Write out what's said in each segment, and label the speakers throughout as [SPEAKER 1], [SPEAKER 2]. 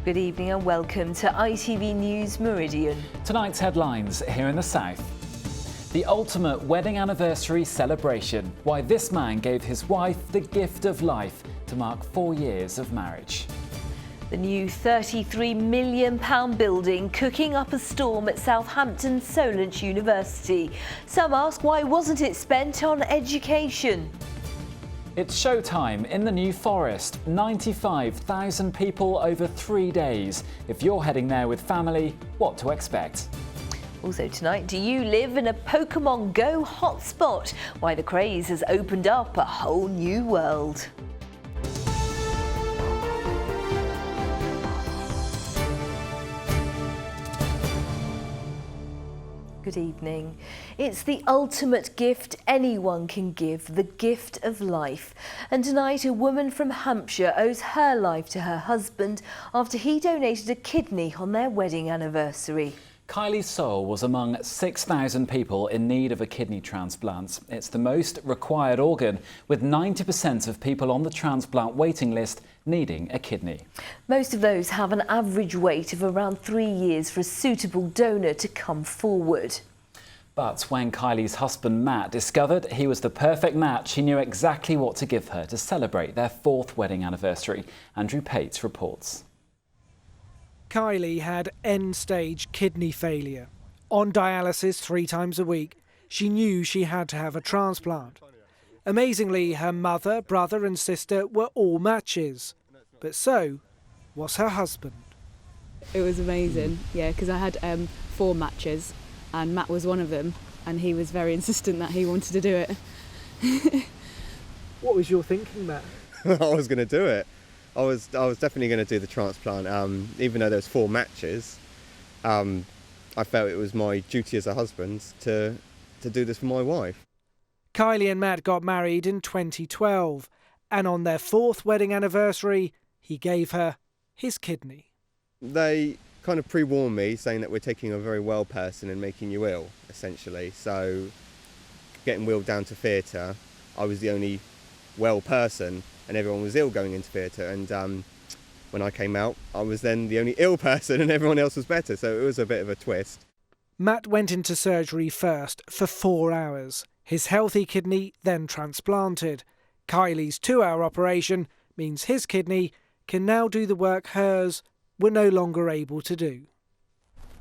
[SPEAKER 1] Good evening and welcome to ITV News Meridian.
[SPEAKER 2] Tonight's headlines here in the south. The ultimate wedding anniversary celebration. Why this man gave his wife the gift of life to mark 4 years of marriage.
[SPEAKER 1] The new £33 million building cooking up a storm at Southampton Solent University. Some ask, why wasn't it spent on education?
[SPEAKER 2] It's showtime in the New Forest. 95,000 people over 3 days. If you're heading there with family, what to expect?
[SPEAKER 1] Also tonight, do you live in a Pokemon Go hotspot? Why the craze has opened up a whole new world. Good evening. It's the ultimate gift anyone can give, the gift of life. And tonight a woman from Hampshire owes her life to her husband after he donated a kidney on their wedding anniversary.
[SPEAKER 2] Kylie's soul was among 6,000 people in need of a kidney transplant. It's the most required organ, with 90% of people on the transplant waiting list needing a kidney.
[SPEAKER 1] Most of those have an average wait of around 3 years for a suitable donor to come forward.
[SPEAKER 2] But when Kylie's husband Matt discovered he was the perfect match, he knew exactly what to give her to celebrate their 4th wedding anniversary. Andrew Pates reports.
[SPEAKER 3] Kylie had end-stage kidney failure. On dialysis 3 times a week, she knew she had to have a transplant. Amazingly, her mother, brother and sister were all matches. But so was her husband.
[SPEAKER 4] It was amazing, yeah, because I had 4 matches and Matt was one of them, and he was very insistent that he wanted to do it.
[SPEAKER 3] What was your thinking, Matt?
[SPEAKER 5] I was going to do it. I was definitely going to do the transplant, even though there was 4 matches. I felt it was my duty as a husband to do this for my wife.
[SPEAKER 3] Kylie and Matt got married in 2012, and on their 4th wedding anniversary, he gave her his kidney.
[SPEAKER 5] They kind of pre-warned me, saying that we're taking a very well person and making you ill, essentially. So, getting wheeled down to theatre, I was the only well person, and everyone was ill going into theatre, and when I came out, I was then the only ill person and everyone else was better, so it was a bit of a twist.
[SPEAKER 3] Matt went into surgery first for 4 hours. His healthy kidney then transplanted. Kylie's 2-hour operation means his kidney can now do the work hers were no longer able to do.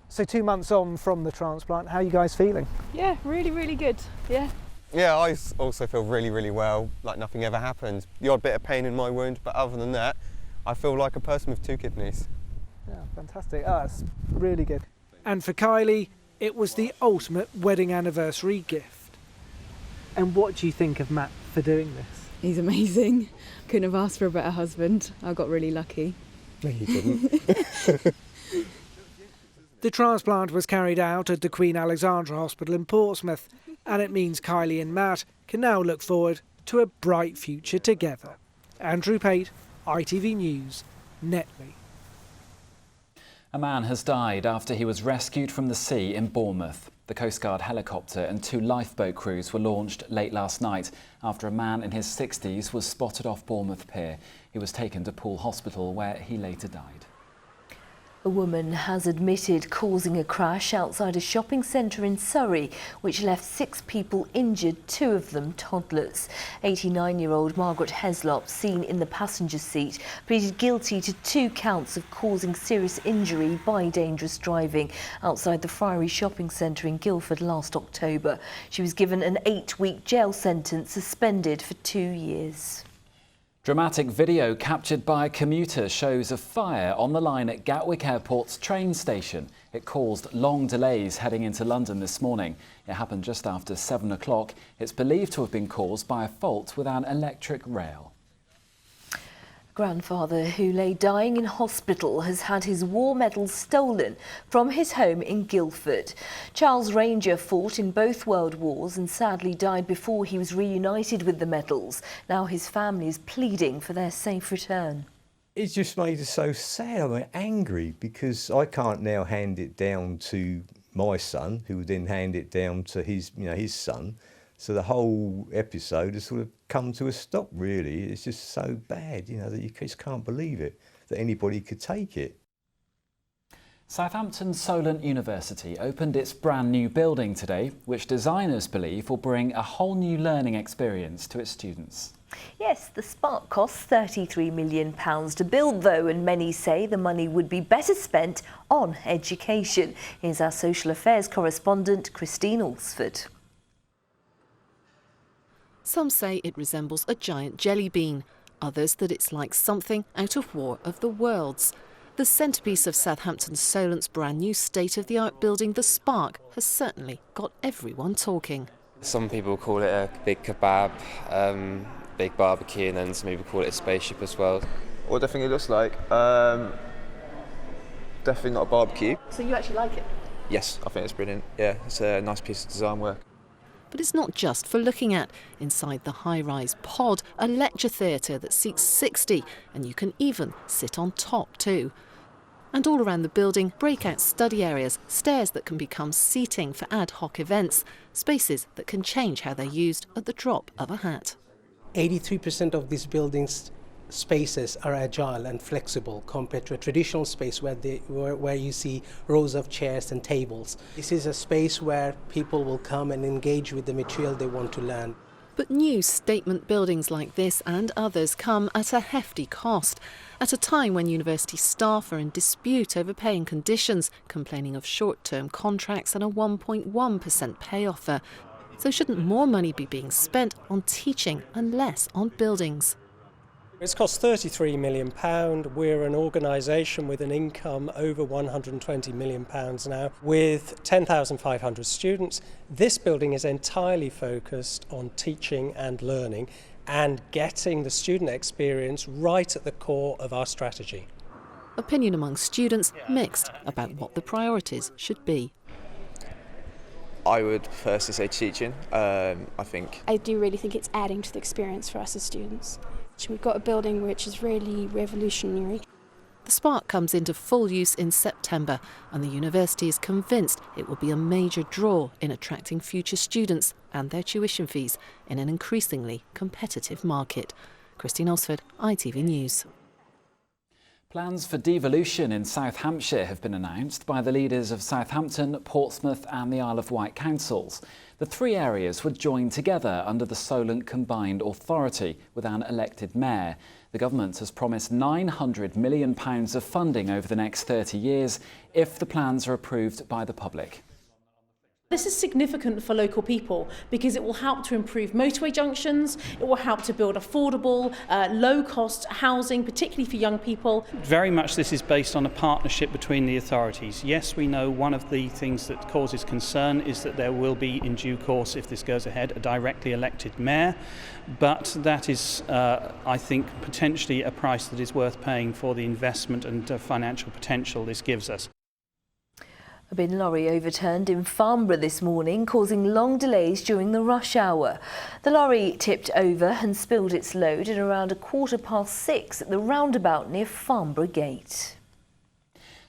[SPEAKER 3] So 2 months on from the transplant, how are you guys feeling?
[SPEAKER 4] Yeah, really, really good, yeah.
[SPEAKER 5] Yeah, I also feel really, really well, like nothing ever happened. The odd bit of pain in my wound, but other than that, I feel like a person with 2 kidneys.
[SPEAKER 3] Yeah, fantastic. Oh, that's really good. And for Kylie, it was the ultimate wedding anniversary gift. And what do you think of Matt for doing this?
[SPEAKER 4] He's amazing. Couldn't have asked for a better husband. I got really lucky.
[SPEAKER 5] No, you didn't.
[SPEAKER 3] The transplant was carried out at the Queen Alexandra Hospital in Portsmouth, and it means Kylie and Matt can now look forward to a bright future together. Andrew Pate, ITV News, Netley.
[SPEAKER 2] A man has died after he was rescued from the sea in Bournemouth. The Coast Guard helicopter and 2 lifeboat crews were launched late last night after a man in his 60s was spotted off Bournemouth Pier. He was taken to Poole Hospital where he later died.
[SPEAKER 1] A woman has admitted causing a crash outside a shopping centre in Surrey, which left 6 people injured, 2 of them toddlers. 89-year-old Margaret Heslop, seen in the passenger seat, pleaded guilty to 2 counts of causing serious injury by dangerous driving outside the Friary shopping centre in Guildford last October. She was given an 8-week jail sentence, suspended for 2 years.
[SPEAKER 2] Dramatic video captured by a commuter shows a fire on the line at Gatwick Airport's train station. It caused long delays heading into London this morning. It happened just after 7 o'clock. It's believed to have been caused by a fault with an electric rail.
[SPEAKER 1] Grandfather who lay dying in hospital has had his war medals stolen from his home in Guildford. Charles Ranger fought in both world wars and sadly died before he was reunited with the medals. Now his family is pleading for their safe return.
[SPEAKER 6] It just made us so sad and angry because I can't now hand it down to my son, who would then hand it down to his son. So the whole episode has sort of come to a stop, really. It's just so bad, that you just can't believe it, that anybody could take it.
[SPEAKER 2] Southampton Solent University opened its brand new building today, which designers believe will bring a whole new learning experience to its students.
[SPEAKER 1] Yes, the Spark costs £33 million to build though, and many say the money would be better spent on education. Here's our social affairs correspondent Christine Alsford.
[SPEAKER 7] Some say it resembles a giant jelly bean, others that it's like something out of War of the Worlds. The centrepiece of Southampton Solent's brand new state-of-the-art building, the Spark, has certainly got everyone talking.
[SPEAKER 8] Some people call it a big kebab, big barbecue, and then some people call it a spaceship as well.
[SPEAKER 9] What do I think it looks like? Definitely not a barbecue.
[SPEAKER 7] So you actually like it?
[SPEAKER 9] Yes, I think it's brilliant. Yeah, it's a nice piece of design work.
[SPEAKER 7] But it's not just for looking at. Inside the high-rise pod, a lecture theatre that seats 60, and you can even sit on top too. And all around the building, breakout study areas, stairs that can become seating for ad hoc events, spaces that can change how they're used at the drop of a hat.
[SPEAKER 10] 83% of these buildings' spaces are agile and flexible compared to a traditional space where you see rows of chairs and tables. This is a space where people will come and engage with the material they want to learn.
[SPEAKER 7] But new statement buildings like this and others come at a hefty cost, at a time when university staff are in dispute over pay and conditions, complaining of short-term contracts and a 1.1% pay offer. So shouldn't more money be being spent on teaching and less on buildings?
[SPEAKER 11] It's cost £33 million. We're an organisation with an income over £120 million now, with 10,500 students. This building is entirely focused on teaching and learning and getting the student experience right at the core of our strategy.
[SPEAKER 7] Opinion among students mixed about what the priorities should be.
[SPEAKER 9] I would firstly say teaching. I
[SPEAKER 12] do really think it's adding to the experience for us as students. We've got a building which is really revolutionary.
[SPEAKER 7] The Spark comes into full use in September, and the university is convinced it will be a major draw in attracting future students and their tuition fees in an increasingly competitive market. Christine Alsford, ITV News.
[SPEAKER 2] Plans for devolution in South Hampshire have been announced by the leaders of Southampton, Portsmouth and the Isle of Wight councils. The three areas would join together under the Solent Combined Authority with an elected mayor. The government has promised £900 million of funding over the next 30 years if the plans are approved by the public.
[SPEAKER 13] This is significant for local people because it will help to improve motorway junctions, it will help to build affordable, low-cost housing, particularly for young people.
[SPEAKER 14] Very much this is based on a partnership between the authorities. Yes, we know one of the things that causes concern is that there will be, in due course, if this goes ahead, a directly elected mayor, but that is, I think, potentially a price that is worth paying for the investment and financial potential this gives us.
[SPEAKER 1] A bin lorry overturned in Farnborough this morning, causing long delays during the rush hour. The lorry tipped over and spilled its load at around 6:15 at the roundabout near Farnborough Gate.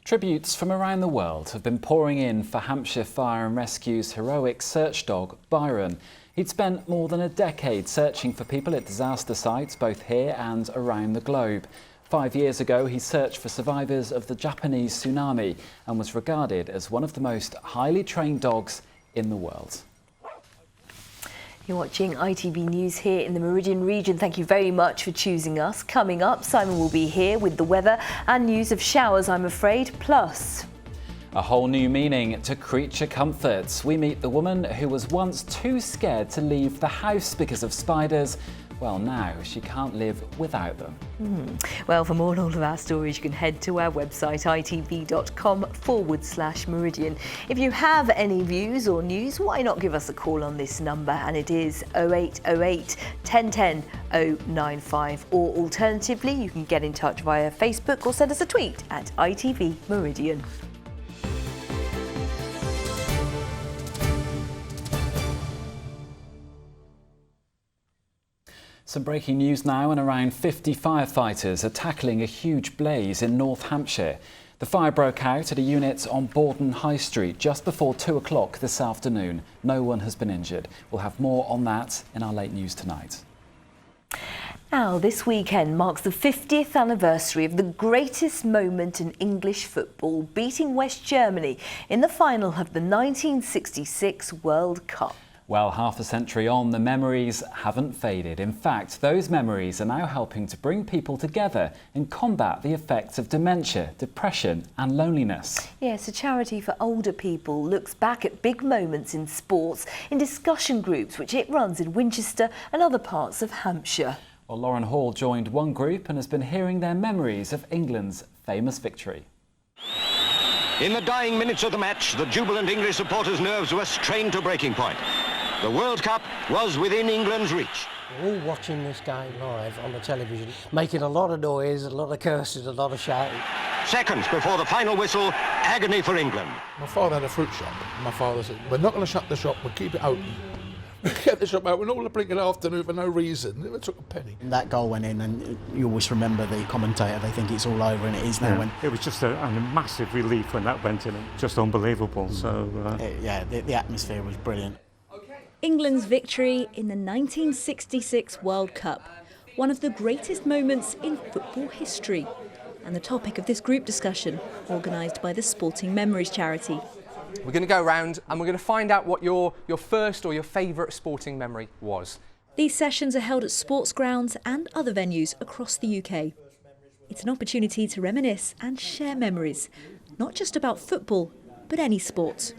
[SPEAKER 2] Tributes from around the world have been pouring in for Hampshire Fire and Rescue's heroic search dog, Byron. He'd spent more than a decade searching for people at disaster sites, both here and around the globe. 5 years ago, he searched for survivors of the Japanese tsunami and was regarded as one of the most highly trained dogs in the world.
[SPEAKER 1] You're watching ITV News here in the Meridian region. Thank you very much for choosing us. Coming up, Simon will be here with the weather and news of showers, I'm afraid, plus
[SPEAKER 2] a whole new meaning to creature comforts. We meet the woman who was once too scared to leave the house because of spiders. Well, now she can't live without them.
[SPEAKER 1] Well, for more on all of our stories, you can head to our website, itv.com/Meridian. If you have any views or news, why not give us a call on this number? And it is 0808 1010 095. Or alternatively, you can get in touch via Facebook or send us a tweet at ITV Meridian.
[SPEAKER 2] Some breaking news now, and around 50 firefighters are tackling a huge blaze in North Hampshire. The fire broke out at a unit on Borden High Street just before 2 o'clock this afternoon. No one has been injured. We'll have more on that in our late news tonight.
[SPEAKER 1] Now, this weekend marks the 50th anniversary of the greatest moment in English football, beating West Germany in the final of the 1966 World Cup.
[SPEAKER 2] Well, half a century on, the memories haven't faded. In fact, those memories are now helping to bring people together and combat the effects of dementia, depression and loneliness.
[SPEAKER 1] Yes, a charity for older people looks back at big moments in sports in discussion groups, which it runs in Winchester and other parts of Hampshire.
[SPEAKER 2] Well, Lauren Hall joined one group and has been hearing their memories of England's famous victory.
[SPEAKER 15] In the dying minutes of the match, the jubilant English supporters' nerves were strained to breaking point. The World Cup was within England's reach.
[SPEAKER 16] We're all watching this game live on the television, making a lot of noise, a lot of curses, a lot of shouting.
[SPEAKER 15] Seconds before the final whistle, agony for England.
[SPEAKER 17] My father had a fruit shop. My father said, we're not going to shut the shop, we'll keep it open. We kept the shop open all the blinking afternoon for no reason. It took a penny.
[SPEAKER 18] That goal went in and you always remember the commentator. They think it's all over, and it is now.
[SPEAKER 19] It was just a massive relief when that went in. Just unbelievable. So
[SPEAKER 18] the atmosphere was brilliant.
[SPEAKER 20] England's victory in the 1966 World Cup, one of the greatest moments in football history, and the topic of this group discussion organised by the Sporting Memories charity.
[SPEAKER 21] We're going to go around and we're going to find out what your first or your favourite sporting memory was.
[SPEAKER 20] These sessions are held at sports grounds and other venues across the UK. It's an opportunity to reminisce and share memories, not just about football, but any sport.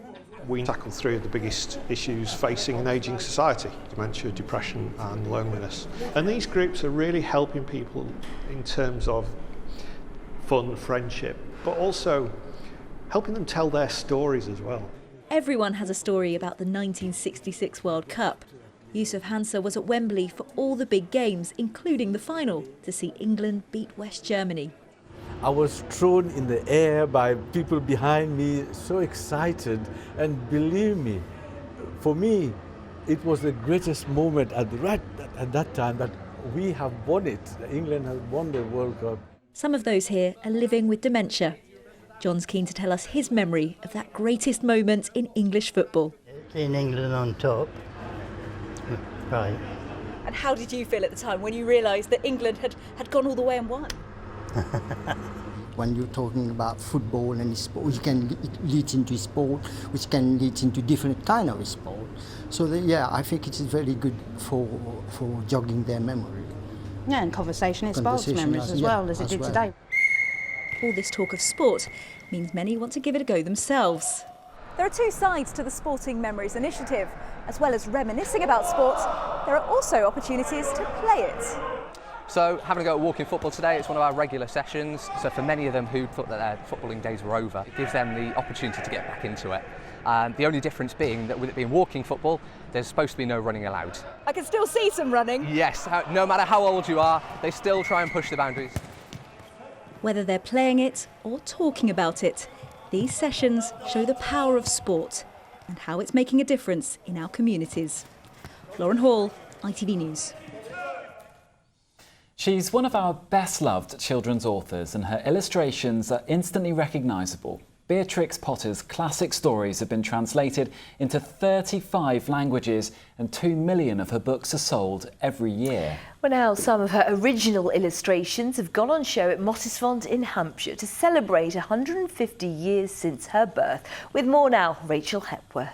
[SPEAKER 22] We tackle three of the biggest issues facing an ageing society: dementia, depression and loneliness. And these groups are really helping people in terms of fun, friendship, but also helping them tell their stories as well.
[SPEAKER 20] Everyone has a story about the 1966 World Cup. Yusuf Hansa was at Wembley for all the big games, including the final, to see England beat West Germany.
[SPEAKER 23] I was thrown in the air by people behind me, so excited, and believe me, for me, it was the greatest moment at that time that we have won it. England has won the World Cup.
[SPEAKER 20] Some of those here are living with dementia. John's keen to tell us his memory of that greatest moment in English football.
[SPEAKER 24] Seeing England on top, right.
[SPEAKER 20] And how did you feel at the time when you realised that England had gone all the way and won?
[SPEAKER 24] When you're talking about football and sport, which can lead into sport, which can lead into different kind of sport. So I think it's very good for jogging their memory.
[SPEAKER 25] Yeah, and conversation inspires memories as well as it did today.
[SPEAKER 20] All this talk of sport means many want to give it a go themselves.
[SPEAKER 26] There are two sides to the Sporting Memories initiative. As well as reminiscing about sport, there are also opportunities to play it.
[SPEAKER 21] So having a go at walking football today, it's one of our regular sessions. So for many of them who thought that their footballing days were over, it gives them the opportunity to get back into it. The only difference being that with it being walking football, there's supposed to be no running allowed.
[SPEAKER 26] I can still see some running.
[SPEAKER 21] Yes, no matter how old you are, they still try and push the boundaries.
[SPEAKER 20] Whether they're playing it or talking about it, these sessions show the power of sport and how it's making a difference in our communities. Lauren Hall, ITV News.
[SPEAKER 2] She's one of our best-loved children's authors, and her illustrations are instantly recognisable. Beatrix Potter's classic stories have been translated into 35 languages, and 2 million of her books are sold every year.
[SPEAKER 1] Well, now some of her original illustrations have gone on show at Mottisfont in Hampshire to celebrate 150 years since her birth. With more now, Rachel Hepworth.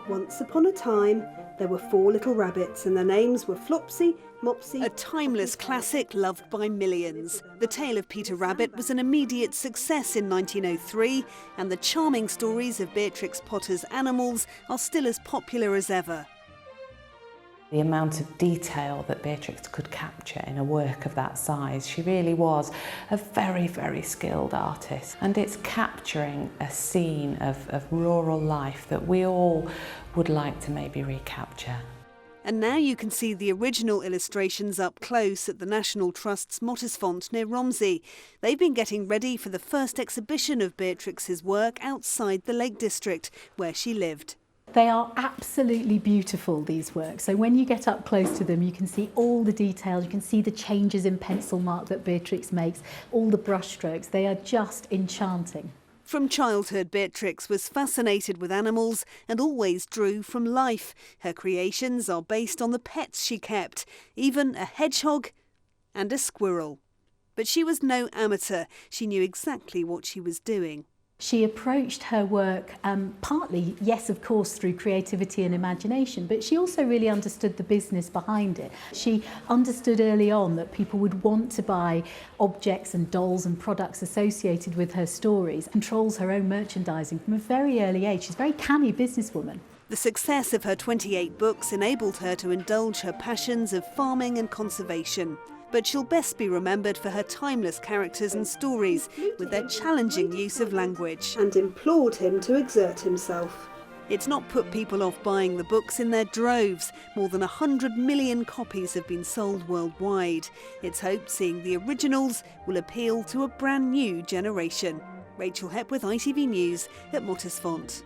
[SPEAKER 27] Once upon a time, there were 4 little rabbits, and their names were Flopsy, Mopsy.
[SPEAKER 28] A timeless classic loved by millions. The Tale of Peter Rabbit was an immediate success in 1903, and the charming stories of Beatrix Potter's animals are still as popular as ever.
[SPEAKER 29] The amount of detail that Beatrix could capture in a work of that size, she really was a very, very skilled artist. And it's capturing a scene of rural life that we all would like to maybe recapture.
[SPEAKER 28] And now you can see the original illustrations up close at the National Trust's Mottisfont near Romsey. They've been getting ready for the first exhibition of Beatrix's work outside the Lake District, where she lived.
[SPEAKER 30] They are absolutely beautiful, these works. So when you get up close to them, you can see all the details, you can see the changes in pencil mark that Beatrix makes, all the brush strokes. They are just enchanting.
[SPEAKER 28] From childhood, Beatrix was fascinated with animals and always drew from life. Her creations are based on the pets she kept, even a hedgehog and a squirrel. But she was no amateur. She knew exactly what she was doing.
[SPEAKER 30] She approached her work partly, yes, of course, through creativity and imagination, but she also really understood the business behind it. She understood early on that people would want to buy objects and dolls and products associated with her stories, controls her own merchandising from a very early age. She's a very canny businesswoman.
[SPEAKER 28] The success of her 28 books enabled her to indulge her passions of farming and conservation. But she'll best be remembered for her timeless characters and stories, with their challenging use of language.
[SPEAKER 27] And implored him to exert himself.
[SPEAKER 28] It's not put people off buying the books in their droves. More than 100 million copies have been sold worldwide. It's hoped seeing the originals will appeal to a brand new generation. Rachel Hepworth, ITV News at Mottisfont.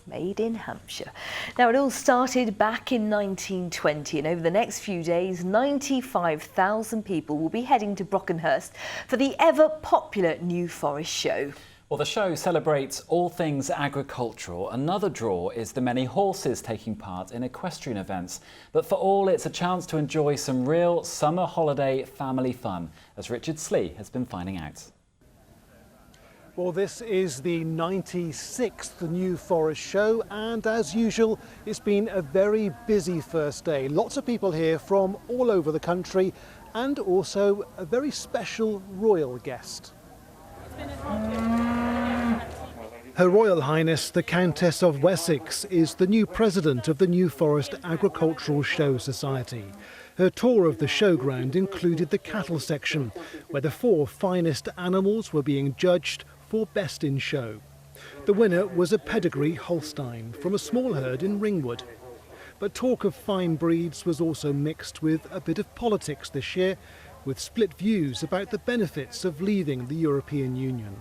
[SPEAKER 1] Made in Hampshire. Now, it all started back in 1920, and over the next few days, 95,000 people will be heading to Brockenhurst for the ever-popular New Forest show.
[SPEAKER 2] Well, the show celebrates all things agricultural. Another draw is the many horses taking part in equestrian events. But for all, it's a chance to enjoy some real summer holiday family fun, as Richard Slee has been finding out.
[SPEAKER 3] Well, this is the 96th New Forest show, and as usual, it's been a very busy first day. Lots of people here from all over the country, and also a very special royal guest. Her Royal Highness the Countess of Wessex is the new president of the New Forest Agricultural Show Society. Her tour of the showground included the cattle section, where the 4 finest animals were being judged for Best in Show. The winner was a pedigree Holstein from a small herd in Ringwood. But talk of fine breeds was also mixed with a bit of politics this year, with split views about the benefits of leaving the European Union.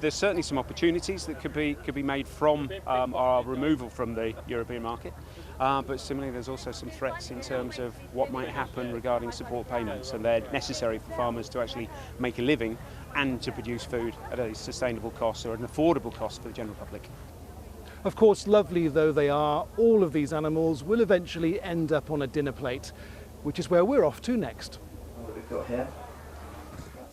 [SPEAKER 4] There's certainly some opportunities that could be made from our removal from the European market, but similarly there's also some threats in terms of what might happen regarding support payments, and they're necessary for farmers to actually make a living and to produce food at a sustainable cost or an affordable cost for the general public.
[SPEAKER 3] Of course, lovely though they are, all of these animals will eventually end up on a dinner plate, which is where we're off to next.
[SPEAKER 5] What we've got here.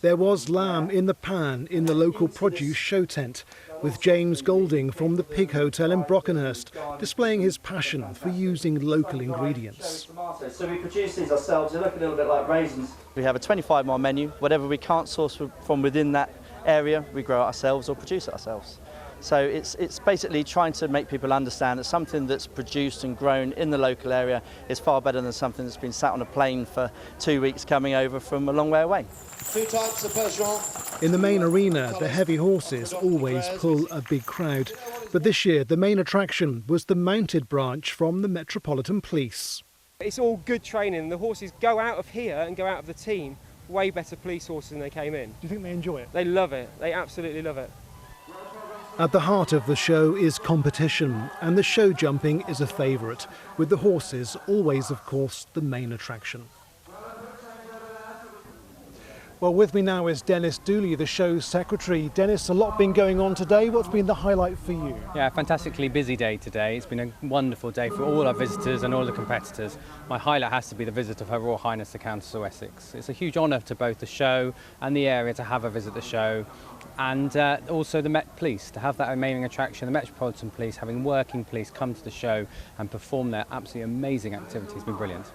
[SPEAKER 3] There was lamb in the pan in the local produce show tent, with James Golding from the Pig Hotel in Brockenhurst displaying his passion for using local ingredients.
[SPEAKER 5] So we produce these ourselves. They look a little bit like raisins. We have a 25-mile menu. Whatever we can't source from within that area, we grow it ourselves or produce it ourselves. So it's basically trying to make people understand that something that's produced and grown in the local area is far better than something that's been sat on a plane for 2 weeks coming over from a long way away. 2 times the Percheron.
[SPEAKER 3] In the main arena, the heavy horses always pull a big crowd. But this year, the main attraction was the mounted branch from the Metropolitan Police.
[SPEAKER 6] It's all good training. The horses go out of here and go out of the team way better police horses than they came in.
[SPEAKER 3] Do you think they enjoy it?
[SPEAKER 6] They love it. They absolutely love it.
[SPEAKER 3] At the heart of the show is competition, and the show jumping is a favourite, with the horses always, of course, the main attraction. Well, with me now is Dennis Dooley, the show's secretary. Dennis, a lot been going on today. What's been the highlight for you?
[SPEAKER 7] Yeah, a fantastically busy day today. It's been a wonderful day for all our visitors and all the competitors. My highlight has to be the visit of Her Royal Highness the Countess of Wessex. It's a huge honour to both the show and the area to have her visit the show, and also the Met Police, to have that amazing attraction, the Metropolitan Police, having working police come to the show and perform their absolutely amazing activity has been brilliant.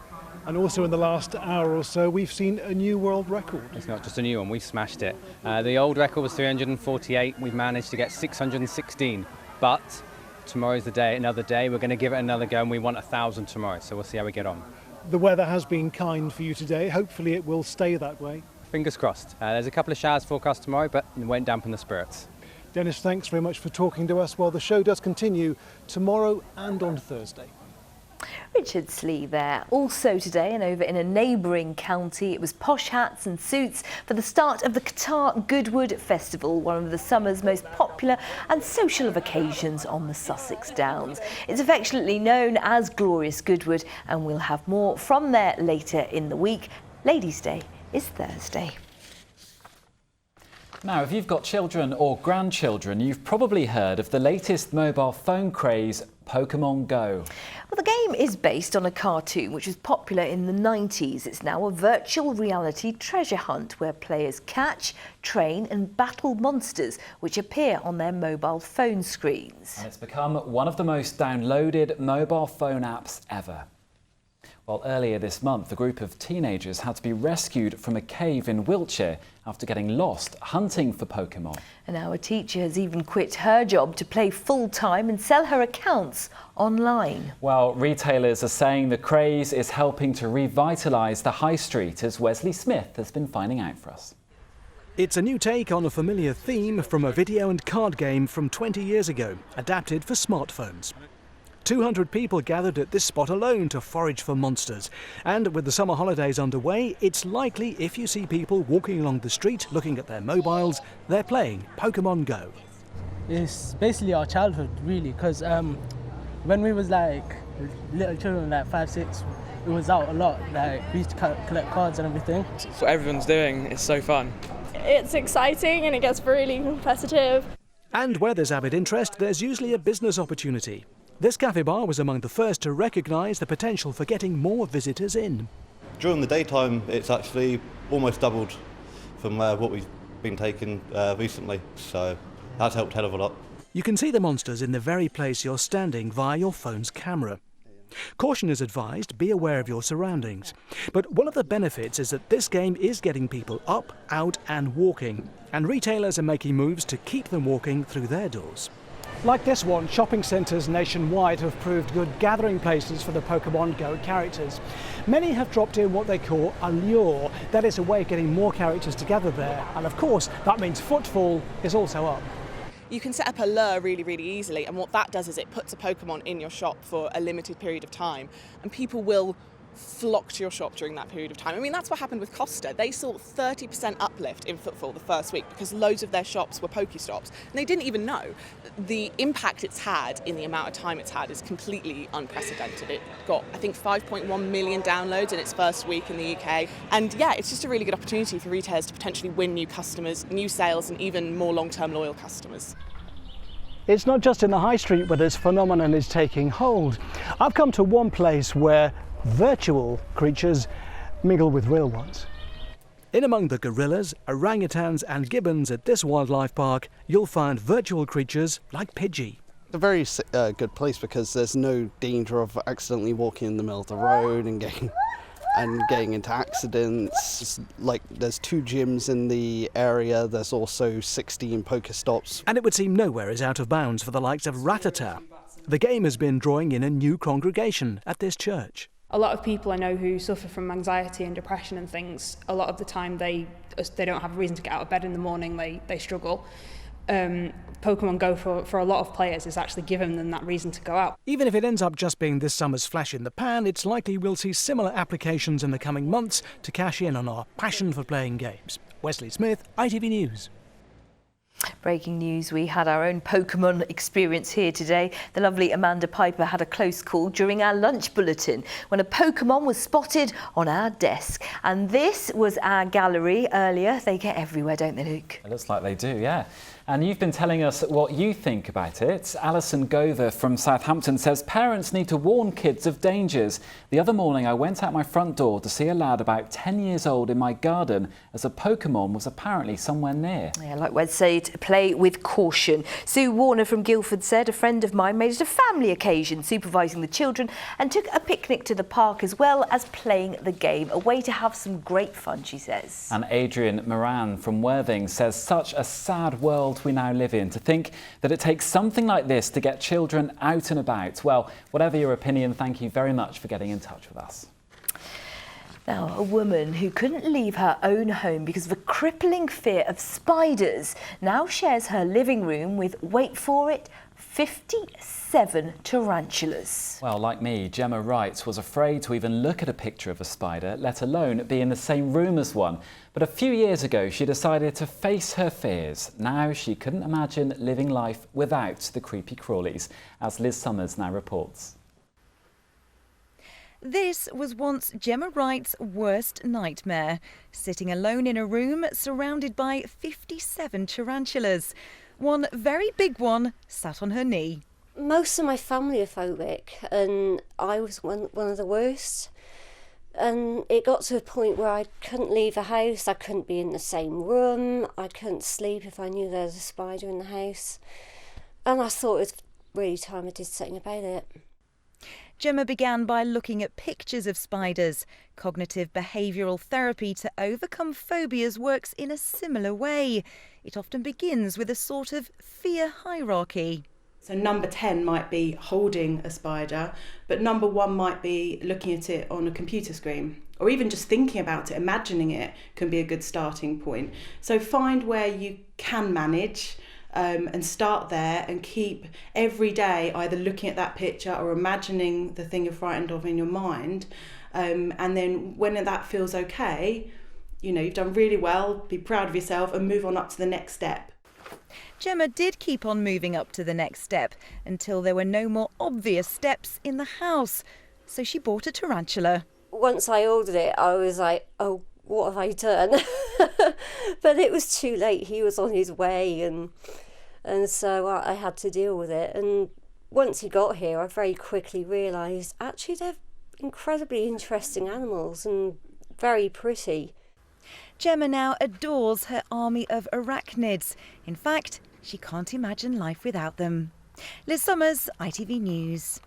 [SPEAKER 3] And also in the last hour or so, we've seen a new world record.
[SPEAKER 7] It's not just a new one, we've smashed it. The old record was 348, we've managed to get 616. But tomorrow's the day, another day, we're going to give it another go, and we want 1,000 tomorrow, so we'll see how we get on.
[SPEAKER 3] The weather has been kind for you today. Hopefully it will stay that way.
[SPEAKER 7] Fingers crossed. There's a couple of showers forecast tomorrow, but it won't dampen the spirits.
[SPEAKER 3] Dennis, thanks very much for talking to us. Well, the show does continue tomorrow and on Thursday.
[SPEAKER 1] Richard Slee there. Also today, and over in a neighbouring county, it was posh hats and suits for the start of the Qatar Goodwood Festival, one of the summer's most popular and social of occasions on the Sussex Downs. It's affectionately known as Glorious Goodwood, and we'll have more from there later in the week. Ladies' Day is Thursday.
[SPEAKER 2] Now, if you've got children or grandchildren, you've probably heard of the latest mobile phone craze, Pokemon Go.
[SPEAKER 1] Well, the game is based on a cartoon which was popular in the 90s. It's now a virtual reality treasure hunt where players catch, train and battle monsters which appear on their mobile phone screens.
[SPEAKER 2] And it's become one of the most downloaded mobile phone apps ever. Well, earlier this month, a group of teenagers had to be rescued from a cave in Wiltshire after getting lost hunting for Pokemon.
[SPEAKER 1] And now a teacher has even quit her job to play full-time and sell her accounts online.
[SPEAKER 2] Well, retailers are saying the craze is helping to revitalise the high street, as Wesley Smith has been finding out for us.
[SPEAKER 3] It's a new take on a familiar theme from a video and card game from 20 years ago, adapted for smartphones. 200 people gathered at this spot alone to forage for monsters. And with the summer holidays underway, it's likely if you see people walking along the street looking at their mobiles, they're playing Pokemon Go.
[SPEAKER 8] It's basically our childhood, really, because when we was like little children, like 5, 6, it was out a lot. Like we used to collect cards and everything.
[SPEAKER 9] What everyone's doing is so fun.
[SPEAKER 10] It's exciting and it gets really competitive.
[SPEAKER 3] And where there's avid interest, there's usually a business opportunity. This cafe bar was among the first to recognise the potential for getting more visitors in.
[SPEAKER 11] During the daytime, it's actually almost doubled from what we've been taking recently, so that's helped a hell of a lot.
[SPEAKER 3] You can see the monsters in the very place you're standing via your phone's camera. Caution is advised, be aware of your surroundings. But one of the benefits is that this game is getting people up, out and walking, and retailers are making moves to keep them walking through their doors. Like this one, shopping centres nationwide have proved good gathering places for the Pokemon Go characters. Many have dropped in what they call a lure. That is a way of getting more characters together there. And of course, that means footfall is also up.
[SPEAKER 12] You can set up a lure really easily, and what that does is it puts a Pokemon in your shop for a limited period of time, and people will flock to your shop during that period of time. I mean, that's what happened with Costa. They saw 30% uplift in footfall the first week because loads of their shops were Pokestops, and they didn't even know. The impact it's had in the amount of time it's had is completely unprecedented. It got, I think, 5.1 million downloads in its first week in the UK. And yeah, it's just a really good opportunity for retailers to potentially win new customers, new sales, and even more long-term loyal customers.
[SPEAKER 3] It's not just in the high street where this phenomenon is taking hold. I've come to one place where virtual creatures mingle with real ones. In among the gorillas, orangutans and gibbons at this wildlife park, you'll find virtual creatures like Pidgey.
[SPEAKER 13] It's a very good place because there's no danger of accidentally walking in the middle of the road and getting into accidents. Like, there's 2 gyms in the area, there's also 16 Pokestops.
[SPEAKER 3] And it would seem nowhere is out of bounds for the likes of Rattata. The game has been drawing in a new congregation at this church.
[SPEAKER 14] A lot of people I know who suffer from anxiety and depression and things, a lot of the time they don't have a reason to get out of bed in the morning, they struggle. Pokemon Go for a lot of players is actually giving them that reason to go out.
[SPEAKER 3] Even if it ends up just being this summer's flash in the pan, it's likely we'll see similar applications in the coming months to cash in on our passion for playing games. Wesley Smith, ITV News.
[SPEAKER 1] Breaking news, we had our own Pokemon experience here today. The lovely Amanda Piper had a close call during our lunch bulletin when a Pokemon was spotted on our desk. And this was our gallery earlier. They get everywhere, don't they, Luke?
[SPEAKER 2] It looks like they do, yeah. And you've been telling us what you think about it. Alison Gover from Southampton says parents need to warn kids of dangers. The other morning I went out my front door to see a lad about 10 years old in my garden as a Pokemon was apparently somewhere near.
[SPEAKER 1] Yeah, like Wes said, play with caution. Sue Warner from Guildford said a friend of mine made it a family occasion, supervising the children, and took a picnic to the park as well as playing the game. A way to have some great fun, she says.
[SPEAKER 2] And Adrian Moran from Worthing says such a sad world we now live in, to think that it takes something like this to get children out and about. Well, whatever your opinion, thank you very much for getting in touch with us.
[SPEAKER 1] Now, a woman who couldn't leave her own home because of a crippling fear of spiders now shares her living room with, wait for it, 57 tarantulas.
[SPEAKER 2] Well, like me, Gemma Wright was afraid to even look at a picture of a spider, let alone be in the same room as one. But a few years ago, she decided to face her fears. Now she couldn't imagine living life without the creepy crawlies, as Liz Summers now reports.
[SPEAKER 15] This was once Gemma Wright's worst nightmare, sitting alone in a room surrounded by 57 tarantulas. One very big one sat on her knee.
[SPEAKER 16] Most of my family are phobic, and I was one of the worst. And it got to a point where I couldn't leave the house, I couldn't be in the same room, I couldn't sleep if I knew there was a spider in the house. And I thought it was really time I did something about it.
[SPEAKER 15] Gemma began by looking at pictures of spiders. Cognitive behavioural therapy to overcome phobias works in a similar way. It often begins with a sort of fear hierarchy.
[SPEAKER 17] So number 10 might be holding a spider, but number 1 might be looking at it on a computer screen, or even just thinking about it, imagining it can be a good starting point. So find where you can manage and start there, and keep every day either looking at that picture or imagining the thing you're frightened of in your mind. And then when that feels okay, you know, you've done really well, be proud of yourself and move on up to the next step.
[SPEAKER 15] Gemma did keep on moving up to the next step until there were no more obvious steps in the house. So she bought a tarantula.
[SPEAKER 16] Once I ordered it, I was like, oh, what have I done? But it was too late. He was on his way, and so I had to deal with it. And once he got here, I very quickly realised, actually, they're incredibly interesting animals and very pretty.
[SPEAKER 15] Gemma now adores her army of arachnids. In fact, she can't imagine life without them. Liz Summers, ITV News.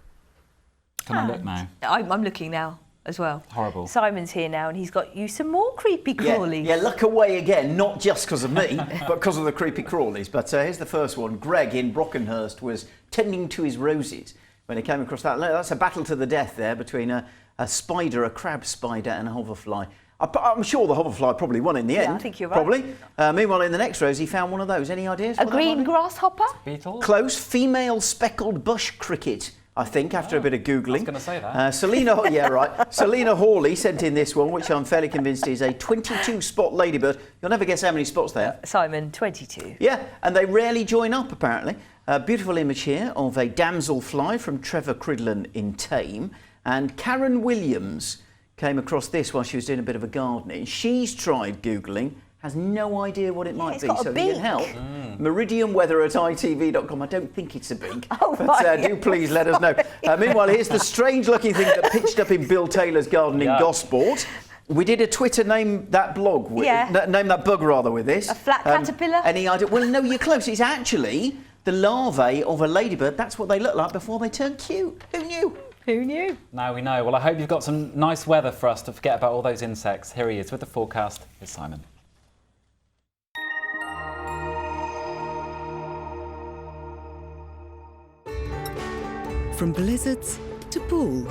[SPEAKER 2] Can I look now?
[SPEAKER 1] I'm looking now as well.
[SPEAKER 2] Horrible.
[SPEAKER 1] Simon's here now, and he's got you some more creepy crawlies.
[SPEAKER 18] Yeah, look away again, not just because of me, but because of the creepy crawlies. But here's the first one. Greg in Brockenhurst was tending to his roses when he came across that. That's a battle to the death there between a spider, a crab spider, and a hoverfly. I'm sure the hoverfly probably won in the end.
[SPEAKER 1] I think you're right.
[SPEAKER 18] Probably. Meanwhile, in the next rose, he found one of those. Any ideas?
[SPEAKER 1] A green grasshopper?
[SPEAKER 2] Beetle?
[SPEAKER 18] Close. Female speckled bush cricket, I think, after a bit of Googling. I was
[SPEAKER 2] going to say that.
[SPEAKER 18] Selena Hawley sent in this one, which I'm fairly convinced is a 22-spot ladybird. You'll never guess how many spots they have.
[SPEAKER 1] Simon, 22.
[SPEAKER 18] Yeah, and they rarely join up, apparently. A beautiful image here of a damselfly from Trevor Cridlin in Tame. And Karen Williams came across this while she was doing a bit of a gardening. She's tried Googling, has no idea what it might be. So if you can help, Meridian weather at ITV.com. I don't think it's a beak, but do please let us know. Meanwhile, here's the strange-looking thing that pitched up in Bill Taylor's garden in Gosport. We did a Twitter name that blog, name that bug rather with this.
[SPEAKER 1] A flat caterpillar?
[SPEAKER 18] Any idea? Well, no, you're close. It's actually the larvae of a ladybird. That's what they look like before they turn cute. Who knew?
[SPEAKER 1] Who knew?
[SPEAKER 2] Now we know. Well, I hope you've got some nice weather for us to forget about all those insects. Here he is with the forecast. Here's Simon.
[SPEAKER 19] From blizzards to pool,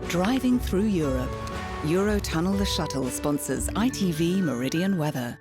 [SPEAKER 19] driving through Europe. Eurotunnel the Shuttle sponsors ITV Meridian weather.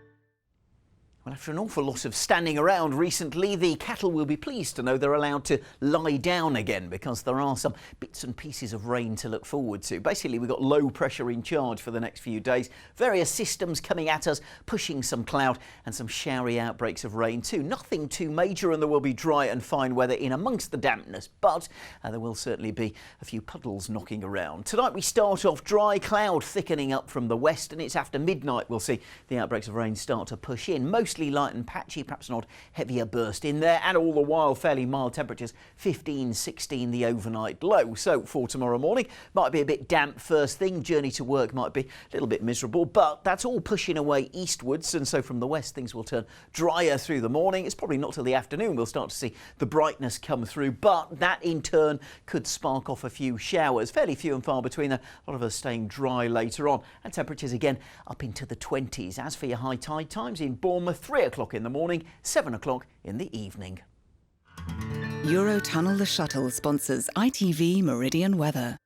[SPEAKER 18] Well, after an awful lot of standing around recently, the cattle will be pleased to know they're allowed to lie down again, because there are some bits and pieces of rain to look forward to. Basically, we've got low pressure in charge for the next few days. Various systems coming at us, pushing some cloud and some showery outbreaks of rain too. Nothing too major, and there will be dry and fine weather in amongst the dampness, but there will certainly be a few puddles knocking around. Tonight we start off dry, cloud thickening up from the west, and it's after midnight we'll see the outbreaks of rain start to push in. Mostly light and patchy, perhaps an odd heavier burst in there, and all the while fairly mild temperatures, 15, 16 the overnight low. So for tomorrow morning, might be a bit damp first thing, journey to work might be a little bit miserable, but that's all pushing away eastwards, and so from the west things will turn drier through the morning. It's probably not till the afternoon we'll start to see the brightness come through, but that in turn could spark off a few showers, fairly few and far between, a lot of us staying dry later on, and temperatures again up into the 20s. As for your high tide times in Bournemouth, 3 o'clock in the morning, 7 o'clock in the evening.
[SPEAKER 19] Eurotunnel the Shuttle sponsors ITV Meridian weather.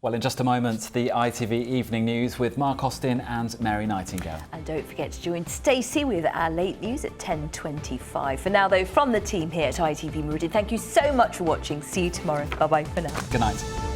[SPEAKER 2] Well, in just a moment, the ITV Evening News with Mark Austin and Mary Nightingale.
[SPEAKER 1] And don't forget to join Stacey with our late news at 10:25. For now, though, from the team here at ITV Meridian, thank you so much for watching. See you tomorrow. Bye-bye for now.
[SPEAKER 2] Good night.